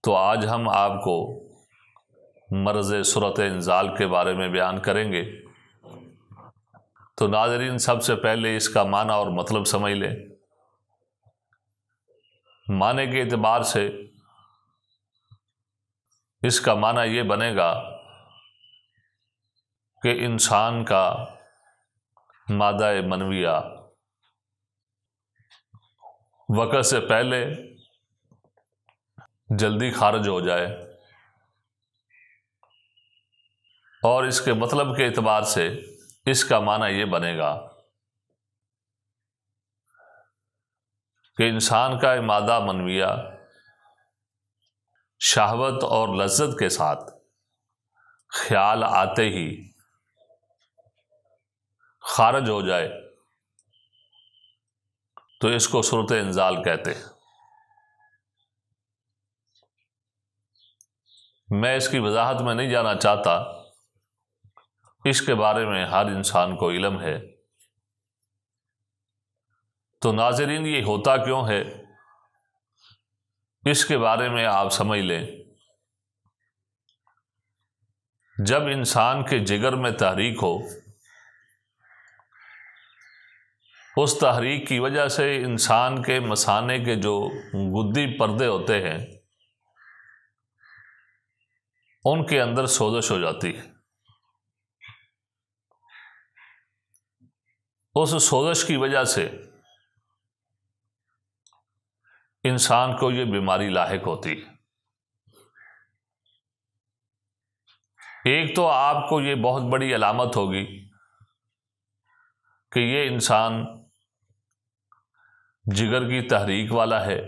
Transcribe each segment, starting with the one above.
تو آج ہم آپ کو مرض سورۃ انزال کے بارے میں بیان کریں گے۔ تو ناظرین، سب سے پہلے اس کا معنی اور مطلب سمجھ لیں۔ معنی کے اعتبار سے اس کا معنی یہ بنے گا کہ انسان کا مادہ منویہ وقت سے پہلے جلدی خارج ہو جائے، اور اس کے مطلب کے اعتبار سے اس کا معنی یہ بنے گا کہ انسان کا مادہ منویہ شہوت اور لذت کے ساتھ خیال آتے ہی خارج ہو جائے، تو اس کو سورۃ انزال کہتے ہیں۔ میں اس کی وضاحت میں نہیں جانا چاہتا، اس کے بارے میں ہر انسان کو علم ہے۔ تو ناظرین، یہ ہوتا کیوں ہے، اس کے بارے میں آپ سمجھ لیں۔ جب انسان کے جگر میں تحریک ہو، اس تحریک کی وجہ سے انسان کے مثانے کے جو گدی پردے ہوتے ہیں ان کے اندر سوزش ہو جاتی ہے۔ اس سوزش کی وجہ سے انسان کو یہ بیماری لاحق ہوتی ہے۔ ایک تو آپ کو یہ بہت بڑی علامت ہوگی کہ یہ انسان جگر کی تحریک والا ہے،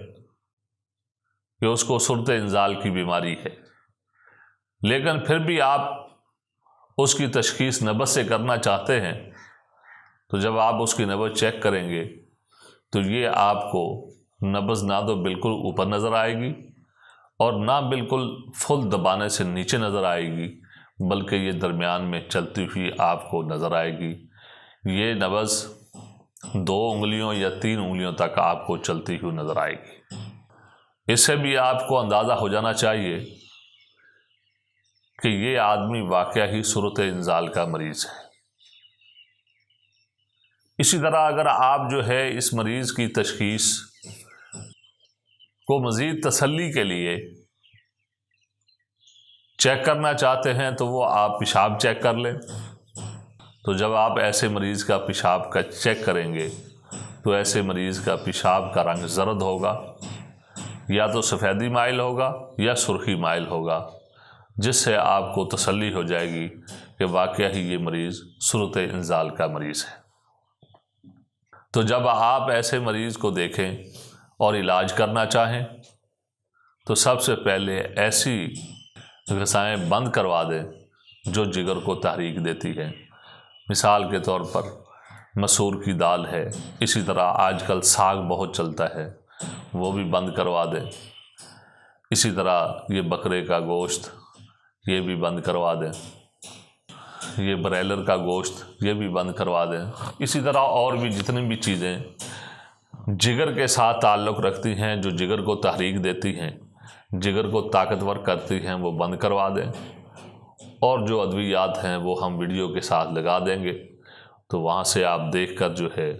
کہ اس کو سورۃ انزال کی بیماری ہے۔ لیکن پھر بھی آپ اس کی تشخیص نبض سے کرنا چاہتے ہیں، تو جب آپ اس کی نبض چیک کریں گے تو یہ آپ کو نبض نہ تو بالکل اوپر نظر آئے گی اور نہ بالکل فل دبانے سے نیچے نظر آئے گی، بلکہ یہ درمیان میں چلتی ہوئی آپ کو نظر آئے گی۔ یہ نبض 2 انگلیوں یا 3 انگلیوں تک آپ کو چلتی ہوئی نظر آئے گی۔ اس سے بھی آپ کو اندازہ ہو جانا چاہیے کہ یہ آدمی واقعہ ہی سورۃ انزال کا مریض ہے۔ اسی طرح اگر آپ جو ہے اس مریض کی تشخیص کو مزید تسلی کے لیے چیک کرنا چاہتے ہیں تو وہ آپ پیشاب چیک کر لیں۔ تو جب آپ ایسے مریض کا پیشاب کا چیک کریں گے تو ایسے مریض کا پیشاب کا رنگ زرد ہوگا، یا تو سفیدی مائل ہوگا یا سرخی مائل ہوگا، جس سے آپ کو تسلی ہو جائے گی کہ واقعہ ہی یہ مریض سورۃ انزال کا مریض ہے۔ تو جب آپ ایسے مریض کو دیکھیں اور علاج کرنا چاہیں تو سب سے پہلے ایسی غذائیں بند کروا دیں جو جگر کو تحریک دیتی ہے۔ مثال کے طور پر مسور کی دال ہے، اسی طرح آج کل ساگ بہت چلتا ہے، وہ بھی بند کروا دیں۔ اسی طرح یہ بکرے کا گوشت، یہ بھی بند کروا دیں۔ یہ برائلر کا گوشت، یہ بھی بند کروا دیں۔ اسی طرح اور بھی جتنی بھی چیزیں جگر کے ساتھ تعلق رکھتی ہیں، جو جگر کو تحریک دیتی ہیں، جگر کو طاقتور کرتی ہیں، وہ بند کروا دیں۔ اور جو ادویات ہیں وہ ہم ویڈیو کے ساتھ لگا دیں گے، تو وہاں سے آپ دیکھ کر جو ہے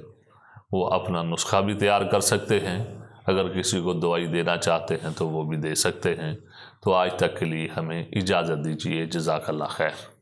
وہ اپنا نسخہ بھی تیار کر سکتے ہیں۔ اگر کسی کو دوائی دینا چاہتے ہیں تو وہ بھی دے سکتے ہیں۔ تو آج تک کے لیے ہمیں اجازت دیجیے۔ جزاک اللہ خیر۔